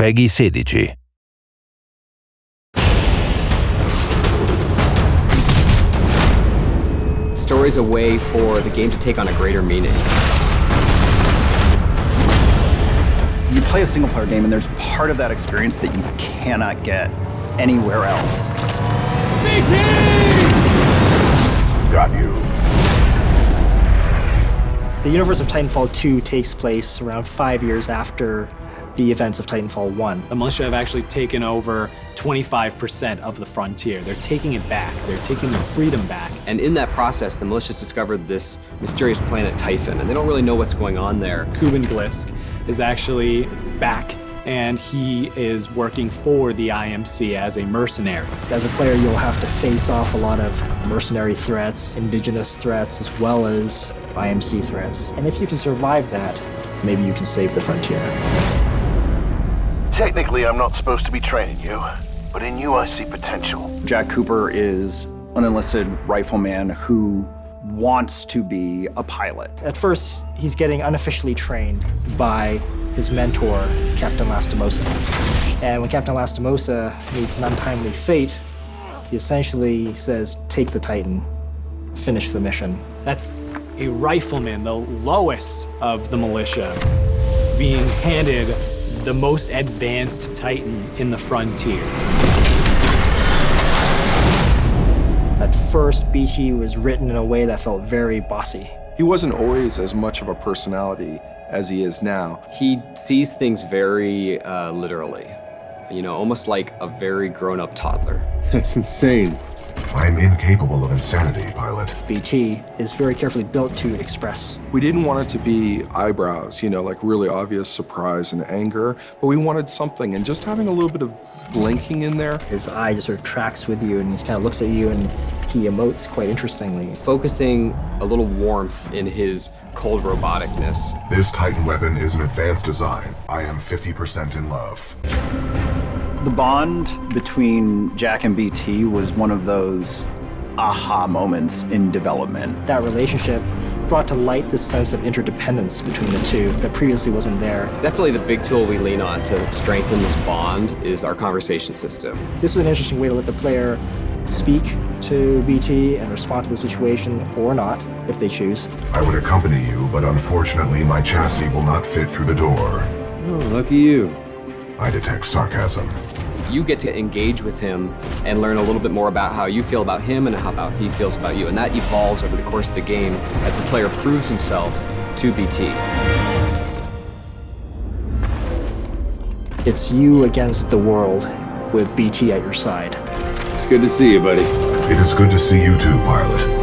Peggy 16. Story is a way for the game to take on a greater meaning. You play a single-player game, and there's part of that experience that you cannot get anywhere else. Got you. The universe of Titanfall 2 takes place around 5 years after the events of Titanfall 1. The militia have actually taken over 25% of the frontier. They're taking it back. They're taking their freedom back. And in that process, the militia's discovered this mysterious planet Typhon, and they don't really know what's going on there. Kuben Glisk is actually back, and he is working for the IMC as a mercenary. As a player, you'll have to face off a lot of mercenary threats, indigenous threats, as well as IMC threats. And if you can survive that, maybe you can save the frontier. Technically, I'm not supposed to be training you, but in you I see potential. Jack Cooper is an enlisted rifleman who wants to be a pilot. At first, he's getting unofficially trained by his mentor, Captain Lastimosa. And when Captain Lastimosa meets an untimely fate, he essentially says, take the Titan, finish the mission. That's a rifleman, the lowest of the militia, being handed the most advanced Titan in the frontier. At first, BT was written in a way that felt very bossy. He wasn't always as much of a personality as he is now. He sees things very literally, you know, almost like a very grown-up toddler. That's insane. I'm incapable of insanity, pilot. BT is very carefully built to express. We didn't want it to be eyebrows, you know, like really obvious surprise and anger, but we wanted something, and just having a little bit of blinking in there. His eye just sort of tracks with you, and he kind of looks at you, and he emotes quite interestingly. Focusing a little warmth in his cold roboticness. This Titan weapon is an advanced design. I am 50% in love. The bond between Jack and BT was one of those aha moments in development. That relationship brought to light this sense of interdependence between the two that previously wasn't there. Definitely the big tool we lean on to strengthen this bond is our conversation system. This is an interesting way to let the player speak to BT and respond to the situation, or not, if they choose. I would accompany you, but unfortunately my chassis will not fit through the door. Oh, lucky you. I detect sarcasm. You get to engage with him and learn a little bit more about how you feel about him and how he feels about you. And that evolves over the course of the game as the player proves himself to BT. It's you against the world with BT at your side. It's good to see you, buddy. It is good to see you too, pilot.